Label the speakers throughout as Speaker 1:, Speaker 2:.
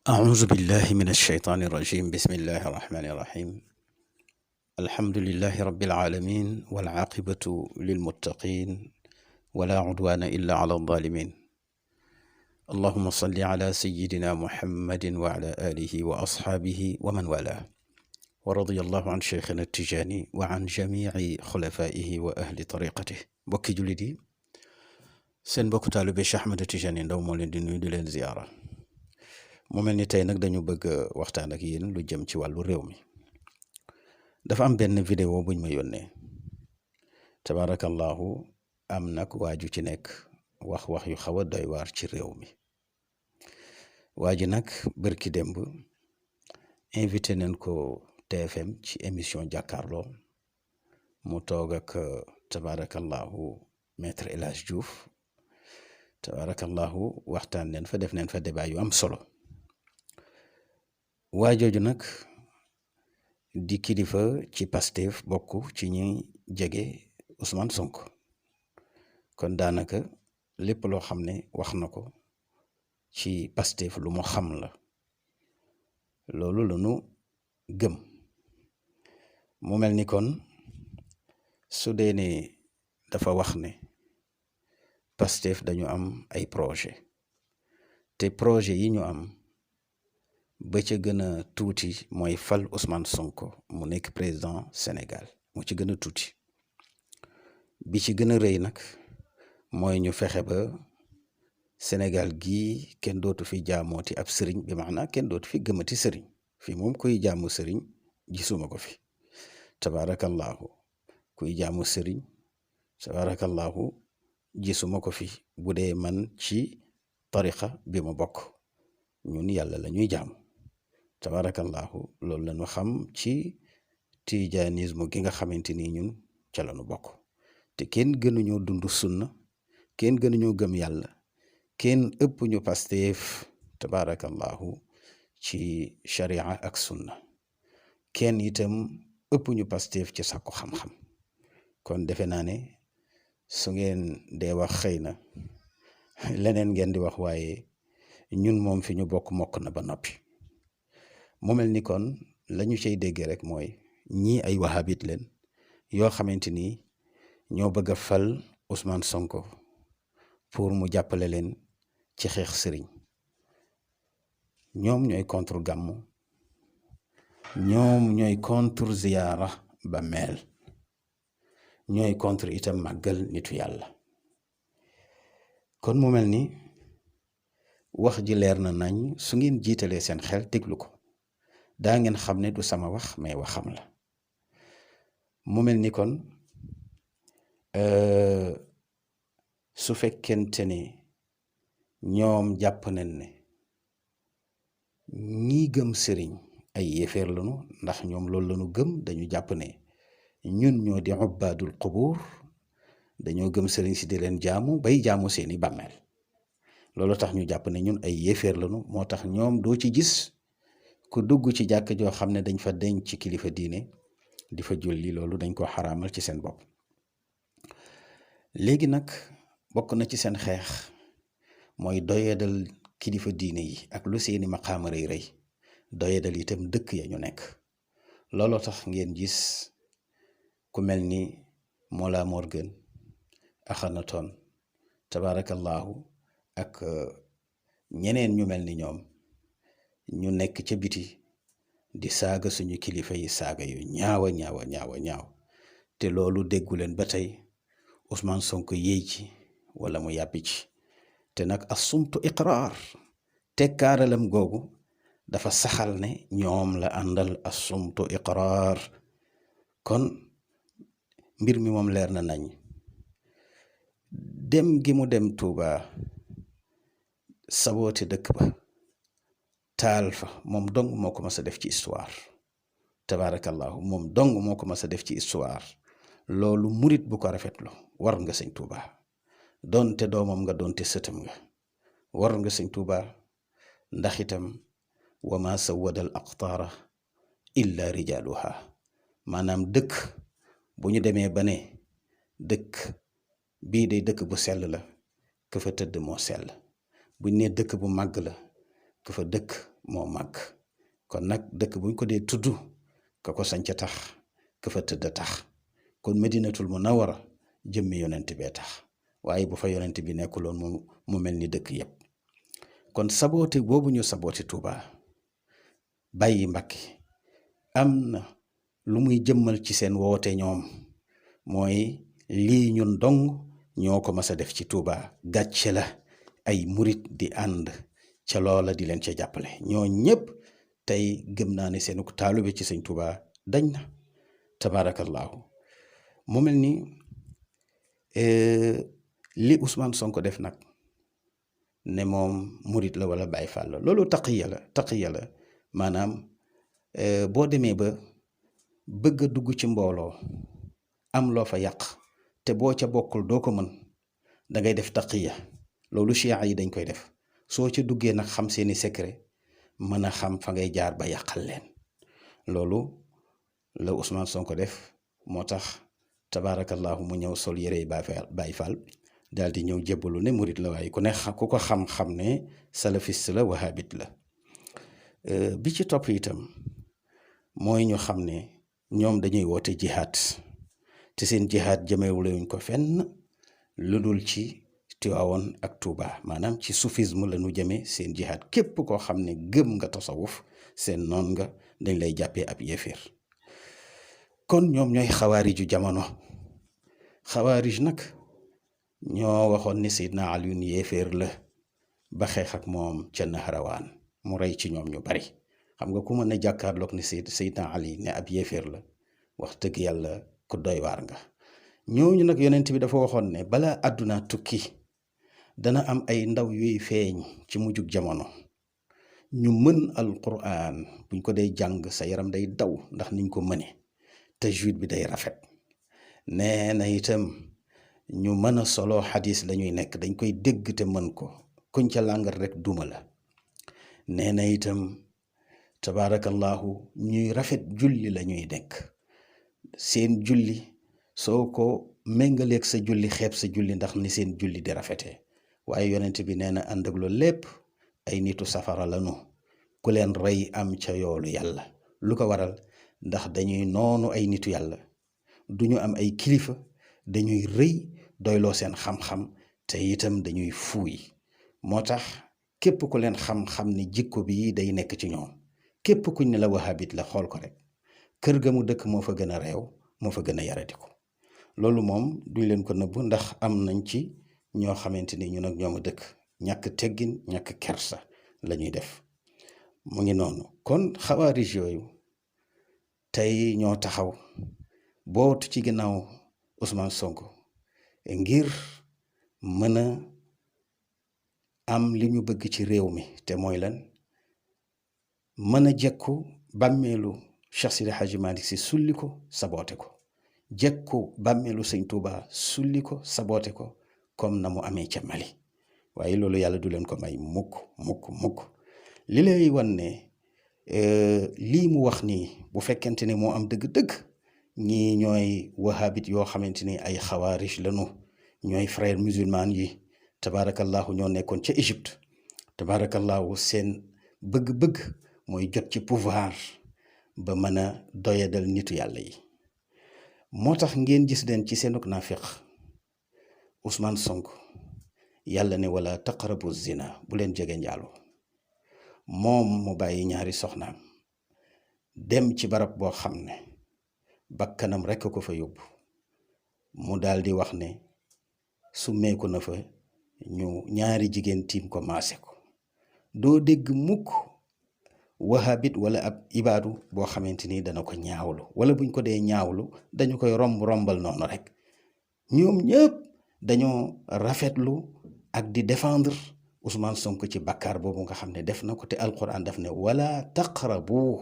Speaker 1: أعوذ بالله من الشيطان الرجيم بسم الله الرحمن الرحيم الحمد لله رب العالمين والعاقبة للمتقين ولا عدوان إلا على الظالمين اللهم صل على سيدنا محمد وعلى آله وأصحابه ومن والاه ورضي الله عن شيخنا التجاني وعن جميع خلفائه وأهل طريقته بوكي جلدي سن بوك طالب Cheikh Ahmed Tidiane Ndao moo leen di nuyu di leen ziyaara mu mel ni tey nag dañu bëgg waxtaan ak yéen lu jëm ci wàllu réew mi dafa am benn vidéo buñ ma yónnee tabarakallahu am nag waaju ci nekk wax yu xaw a doy waar ci réew mi waa ji nag bërki démb invité nañ ko TFM ci émission jàkkaarloo mu toog ak tabarakallahu maître El Hadj Diouf tabarakallahu waxtaan neen fa def neen fa débat yu am solo waa jooju nag di kilifa ci Pastef bokk ci ñi jege Ousmane Sonko kon daanaka lépp loo xam ne wax na ko ci Pastef lu mu xam la loolu la nu gëm mu mel ni kon su dee ne dafa wax ne Pastef dañu am ay projet te projet yi ñu am ba ca gën a tuuti mooy fal Ousmane Sonko mu nekk président Sénégal mu ci gën a tuuti bi ci gën a rëy nag mooy ñu fexe ba Sénégal gii kenn dootu fi jaamooti ab sëriñ bi maanaam kenn dootu fi gëmati sëriñ fii moom kuy jaamu sëriñ gisuma ko fi tabarakallahu kuy jaamu sëriñ tabarakallahu gisuma ko fi bu dee man ci tariqa bi ma bokk ñun yàlla la ñuy jaamu tabarakallahu loolu la ñu xam ci tijanisme gi nga xamante ni ñun ca la ñu bokk te kenn gënuñoo dund sunna kenn gënuñoo gëm yàlla kenn ëpp ñu Pastef tabarakallahu ci sharia ak sunna kenn itam ëpp ñu Pastef ci sàkku xam-xam kon defe naa ne su ngeen dee wax xëy na leneen ngeen di wax waaye ñun moom fi ñu bokk mokk na ba noppi mu mel ni kon la ñu cay déggee rek mooy ñii ay wahabit leen yoo xamante ni ñoo bëgg a fal Ousmane Sonko pour mu jàppale leen ci xeex sëriñ ñoom ñooy contre gàmmu ñoom ñooy contre ziyaara ba meel ñooy contre itam màggal nitu yàlla kon mu mel ni wax ji leer na nañ su ngeen jiitalee seen xel déglu ko daa ngeen xam ne du sama wax mais waxam la mu mel ni kon su fekkente ne ñoom jàpp nañ ne ñi gëm sëriñ ay yéeféer lañu ndax ñoom loolu lañu gëm dañu jàpp ne ñun ñoo di ubbaadul qubuur dañoo gëm sëriñ si di leen jaamu bay jaamu seeni bàmmeel loolu tax ñu jàpp ne ñun ay yéeféer lañu moo tax ñoom doo ci gis ku dugg ci jàkk joo xam ne dañ fa denc ci kilifa diine di fa julli loolu dañ ko xaraamal ci seen bopp léegi nag bokk na ci seen xeex mooy doyadal kilifa diine yi ak lu seeni maqaama rëy rëy doyadal itam dëkk ya ñu nekk looloo tax ngeen gis ku mel ni Mollah Morgun Akhenaton tabarakallahu ak ñeneen ñu mel ni ñoom ñu nekk ca biti di saaga suñu kilifa yi saaga yu ñaaw te loolu déggu leen ba tey Ousmane Sonko yéey ci wala mu yàbbi ci te nag assumtu iqraar tekkaaralam googu dafa saxal ne ñoom la àndal assumtu iqraar kon mbir mi moom leer na nañ dem gi mu dem Touba saboote dëkk ba taal fa moom dong moo ko mas a def ci histoire tabarakallahu moom dong moo ko mas a def ci histoire loolu murit bu ko rafetlu war nga sëñ Touba doonte doomam nga doonte sëtam nga war nga sëñ Touba ndax itam wa ma sawada al aqtaara illa rijaluha maanaam dëkk bu ñu demee ba ne dëkk bii day dëkk bu sell la ka fa tëdd moo sell buñ ne dëkk bu màgg la ka fa dëkk moo màgg kon nag dëkk buñ ko dee tudd ka ko sañ ca tax ka fa tëdd tax kon Medinatul Munawwara jëmmi yonent bee tax waaye bu fa yonent bi nekkuloon mu mel ni dëkk yépp kon saboote boobu ñu saboote Touba bàyyi Mbàkke am na lu muy jëmmal ci seen woote ñoom mooy lii ñun dong ñoo ko mas a def ci Touba gàcce la ay murit di ànd ca loola di leen ca jàppale ñoo ñépp tey gëm naa ne seenu taalube ci sëñ Touba dañ na tabaarakallaahu mu mel ni li Ousmane Sonko def nag ne moom murit la wala Baay Faal la loolu taqiya la maanaam boo demee ba bëgg a dugg ci mbooloo am loo fa yàq te boo ca bokkul doo ko mën da ngay def taqiya loolu chia yi dañ koy def soo ca duggee nag xam seeni secret mën a xam fa ngay jaar ba yàqal leen loolu la Ousmane Sonko def moo tax tabaarakallaahu mu ñëw sol yére yi Baay Faal daal di ñëw jébbalu ne murit la waaye ku ko xam-xam ne salafiste la wahabit la bi ci topp itam mooy ñu xam ne ñoom dañuy woote jihaad te seen jihaad jëmewuleewuñ ko fenn lu dul ci Tiwaawoon ak Touba maanaam ci soufisme la ñu jëmee seen jihaad képp koo xam ne gëm nga tasawuf seen noon nga dañ lay jàppee ab yéeféer kon ñoom ñooy xawaariju jamono xawaarij nag ñoo waxoon ni Seydina Aliyun yéeféer la ba xeex ak moom ca Nahrawaan mu rey ci ñoom ñu bari xam nga ku mën a jàkkaarloog ni Seydina Ali ne ab yéeféer la wax dëgg yàlla ku doy waar nga ñooñu nag yonent bi dafa waxoon ne balaa àdduna tukki dana am ay ndaw yuy feeñ ci mujjug jamono ñu mën alquran buñ ko dee jàng sa yaram day daw ndax niñ ko mëne tajwid bi day rafet nee na itam ñu mën a solo xadis lañuy nekk dañ koy dégg te mën ko kuñ ca làngal rek duma la nee na itam tabaarakallahu ñuy rafet julli lañuy nekk seen julli soo ko méngaleeg sa julli xeeb sa julli ndax ni seen julli di rafetee waaye yonent bi nee na ànd ak loolu lépp ay nitu safara lañu ku leen rey am ca yoolu yàlla lu ko waral ndax dañuy noonu ay nitu yàlla duñu am ay kilifa dañuy rëy doyloo seen xam-xam te itam dañuy fuuy moo tax képp ku leen xam-xam ni jikko bi day nekk ci ñoom képp kuñ ne la wahabit la xool ko rek kër ga mu dëkk moo fa gën a réew moo fa gën a yaradiku loolu moom duñ leen ko nëbb ndax am nañ ci ñoo xamante ni ñun ak ñoom a dëkk ñàkk teggin ñàkk kersa la ñuy def mu ngi noonu kon xawaarij yooyu tey ñoo taxaw bootu ci ginnaaw Ousmane Sonko ngir mën a am li ñu bëgg ci réew mi te mooy lan mën a jekku bàmmeelu Cheikh Sidi Hadji Malick Sy sulli ko saboote ko jekku bàmmeelu Sëñ Tuuba sulli ko saboote ko comme na mu amee ca Mali waaye loolu yàlla du leen ko may mukk li lay wan ne lii mu wax nii bu fekkente ne moo am dëgg-dëgg ñii ñooy wahabit yoo xamante ni ay xawaarij lañu ñooy frère musulman yi tabaarakallahu ñoo nekkoon ca Égypte tabaarakallahu seen bëgg-bëgg mooy jot ci pouvoir ba mën a doyadal nitu yàlla yi moo tax ngeen gis leen ci seenuk naafiq Ousmane Sonko yàlla ne wala taqrabu zina bu leen jege njaaloo moom mu bàyyi ñaari soxnaam dem ci barab boo xam ne bakkanam rekk ko fa yóbbu mu daldi wax ne summeeku na fa ñu ñaari jigéen tiim ko maase ko doo dégg mukk wahabit wala ab ibaadu boo xamante ni dana ko ñaawlu wala buñ ko dee ñaawlu dañu koy rombal noonu rek ñoom ñëpp dañoo rafetlu ak di défendre Ousmane Sonko ci bakkaar boobu nga xam ne def na ko te alquran daf ne wala taqrabu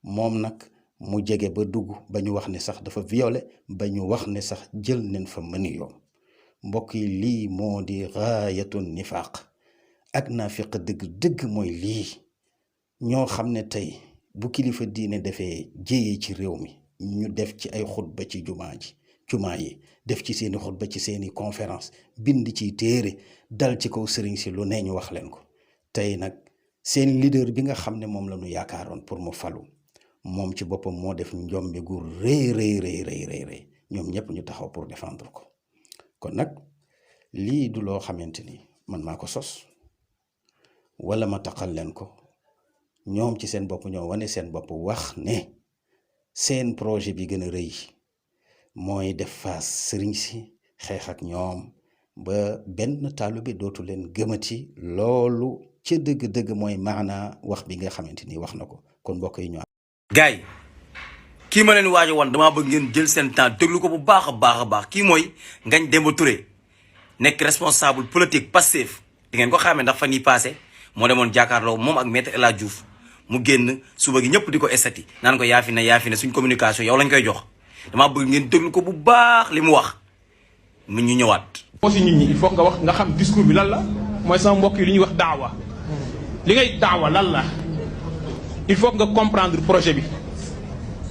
Speaker 1: moom nag mu jege ba dugg ba ñu wax ne sax dafa violé ba ñu wax ne sax jël nañ fa mëni yoom mbokk yi lii moo di gaayatun nifaaq ak naafiq dëgg mooy lii ñoo xam ne tey bu kilifa diine defee jéyee ci réew mi ñu def ci ay xutba ci jumaa yi def ci seeni xutba ci seeni conférence bind ci téere dal ci kaw sëriñ si lu ne ñu wax leen ko tey nag seen leader bi nga xam ne moom la ñu yaakaaroon pour mu falu moom ci boppam moo def njombe gu rëy ñoom ñëpp ñu taxaw pour défendre ko kon nag lii du loo xamante ni man maa ko sos wala ma taqal leen ko ñoom ci seen bopp ñoo wane seen bopp wax ne seen projet bi gën a rëy mooy def face sëriñ si xeex ak ñoom ba benn taalibe dootu leen gëmati loolu ca dëgg-dëgg mooy maanaa wax bi nga xamante ni wax na ko kon mbokk yi ñu
Speaker 2: gars yi kii ma leen waaj a wan damaa bëgg ngeen jël seen temps déglu ko bu baax a baax kii mooy Ngagne Demba Touré nekk responsable politique Pastef di ngeen ko xamee ndax fan yii passé moo demoon jàkkaarloo moom ak maître El Hadji Diouf mu génn suba gi ñëpp di ko estati naan ko yaa fi ne suñ communication yow lañ koy jox damaa bëgg ngeen déglu ko bu baax li mu wax mu ñu ñëwaat.
Speaker 3: aussi nit ñi il faut nga wax nga xam discours bi lan la mooy sama mbokk yi li ñuy wax daawa li ngay daawa lan la il faut nga comprendre projet bi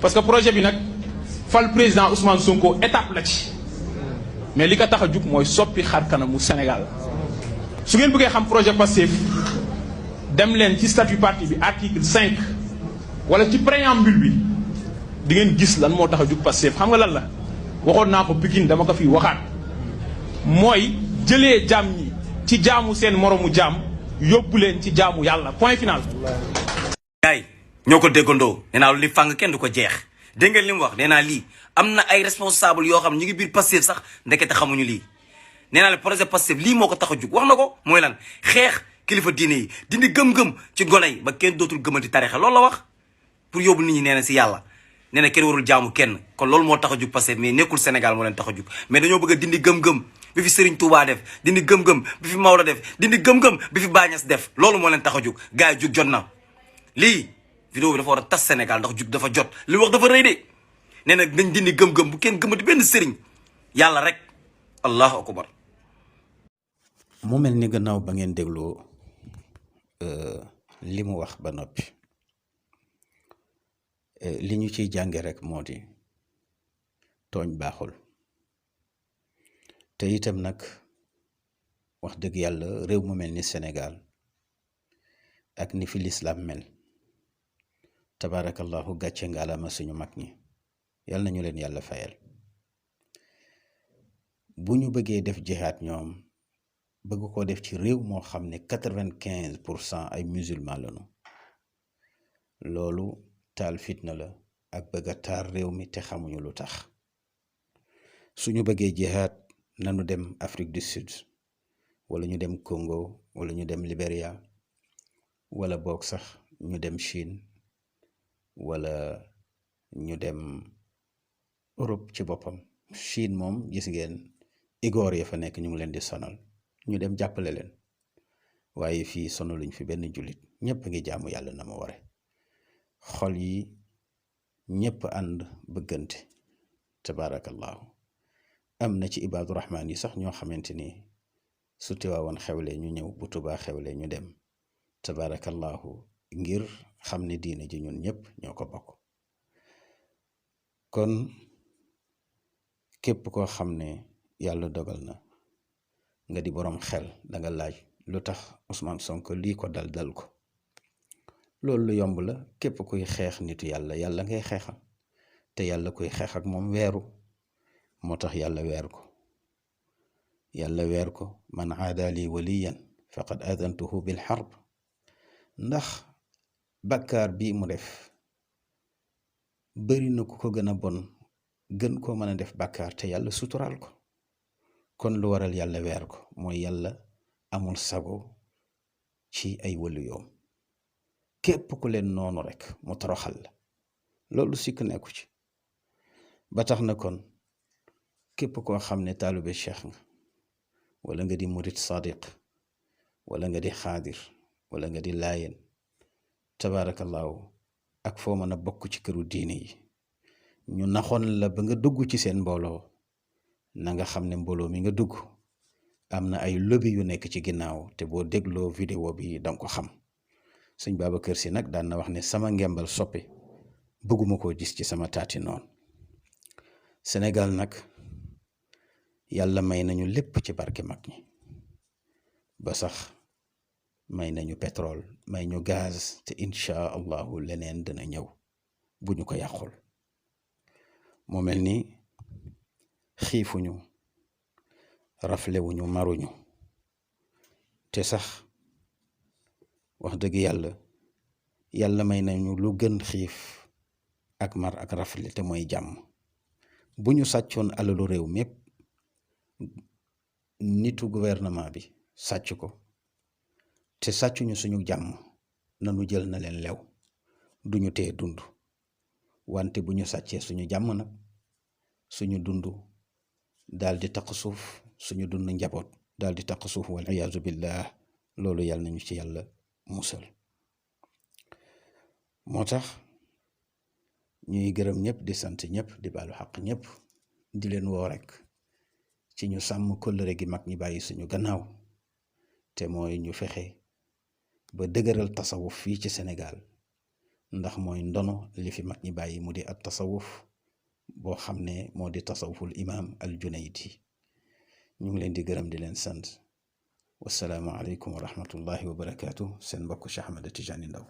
Speaker 3: parce que projet bi nag fal président Ousmane Sonko étape la ci mais li ko tax a jug mooy soppi xar kanamu Sénégal su ngeen bëggee xam projet Pastef dem leen ci statut parti bi article 5 wala ci préambule bi di ngeen gis lan moo tax a jug Pastef xam nga lan la waxoon naa ko Pikine dama ko fi waxaat mooy jëlee jaam ñi ci jaamu seen moromu jaam yóbbu leen ci jaamu yàlla point final.
Speaker 2: gaay ñoo ko déggandoo nee naa li fàng kenn du ko jeex dégg ngeen li mu wax nee naa lii am na ay responsable yoo xam ne ñu ngi biir Pastef sax ndekete xamuñu lii nee naa le projet Pastef lii moo ko tax a jug wax na ko mooy lan xeex kilifa diine yi dindi gëm-gëm ci gone yi ba kenn dootul gëmanti tarixa loolu la wax pour yóbbu nit ñi nee na si yàlla nee na kenn warul jaamu kenn kon loolu moo tax a jug Pastef mais nekkul Sénégal moo leen tax a jug mais dañoo bëgg a dindi gëm-gëm bi fi Serigne Touba def dindi gëm-gëm bi fi Maodo def dindi gëm-gëm bi fi Bañas def loolu moo leen tax a jug gars yi jug jot na lii vidéo bi dafa war a tas Sénégal ndax jug dafa jot li wax dafa rëy de nee na nañ dindi gëm-gëm bu kenn gëmati benn sëriñ yàlla rek allahu akbar.
Speaker 1: mu mel ni gannaaw ba ngeen dégloo li mu wax ba noppi li ñu ciy jànge rek moo di tooñ baaxul te itam nag wax dëgg yàlla réew mu mel ni Sénégal ak ni fi lislaam mel tabarakallahu gàcce ngaalama suñu mag ñi yàlla nañu leen yàlla fayal bu ñu bëggee def jihaad ñoom bëgg ko def ci réew moo xam ne 95% ay musulman lañu loolu taal fitna la ak bëgg a taar réew mi te xamuñu lu tax suñu bëggee jihaad nanu dem Afrique du Sud wala ñu dem Congo wala ñu dem Libéria wala boog sax ñu dem Chine wala ñu dem Europe ci boppam Chine moom gis ngeen igoor ya fa nekk ñu ngi leen di sonal ñu dem jàppale leen waaye fii sonaluñ fi benn jullit ñëpp a ngi jaamu yàlla na ma ware xol yi ñëpp ànd bëggante tabarakallahu am na ci ibaadu rahmaan yi sax ñoo xamante ni su Tiwaawan xewle ñu ñëw bu Tuubaa xewle ñu dem tabarakallahu ngir xam ne diine ji ñun ñëpp ñoo ko bokk kon képp koo xam ne yàlla dogal na nga di boroom xel danga laaj lu tax Ousmane Sonko lii ko dal ko loolu lu yomb la képp kuy xeex nitu yàlla ngay xeexal te yàlla kuy xeex ak moom weeru moo tax yàlla weer ko man aada li waliyan faqad adantuhu bil harb ndax bàkkaar bii mu def bari na ku ko gën a bon gën koo mën a def bàkkaar te yàlla suturaal ko kon lu waral yàlla weer ko mooy yàlla amul sago ci ay wëlu yoom képp ku leen noonu rek mu toroxal la loolu sikk nekku ci ba tax na kon képp koo xam ne taalube cheikh nga wala nga di murit sadiq wala nga di xaadir wala nga di laayeen tabaarakallaahu ak foo mën a bokk ci këru diine yi ñu naxoon la ba nga dugg ci seen mbooloo na nga xam ne mbooloo mi nga dugg am na ay lobby yu nekk ci ginnaaw te boo dégloo vidéo bi danga ko xam sëñ Babacar Si nag daan na wax ne sama ngembal soppe bëgguma koo gis ci sama taati noonu Sénégal nag yàlla may nañu lépp ci barke mag ñi ba sax may nañu pétrole may ñu gaz te incha allahu leneen dana ñëw bu ñu ko yàqul. mu mel ni xiifuñu raflewuñu maruñu te sax wax dëgg yàlla may nañu lu gën xiif ak mar ak rafle te mooy jàmm. bu ñu sàccoon alalu réew mépp nitu gouvernement bi sàcc ko te sàccuñu suñu jàmm nanu jël na leen lew duñu tee dund. wante bu ñu sàccee suñu jàmm nag suñu dund daal di taq suuf, suñu dund njaboot daal di taq suuf wal iyaazu billah. loolu yàlla nañu ci yàlla musal. moo tax ñuy gërëm ñëpp di sant ñëpp di baalu xaq ñëpp di leen woo rek ci ñu sàmm kóllëre gi mag ñi bàyyi suñu gannaaw te mooy ñu fexe ba dëgëral tasawuf fii ci Sénégal ndax mooy ndono li fi mag ñi bàyyi mu di at tasawuf boo xam ne moo di tasawuful imaam al Junaydi. ñu ngi leen di gërëm di leen sant. wassalaamu aleykum wa rahmatullahi wa barakaatu. seen mbokk Cheikh Ahmed Tidiane Ndao.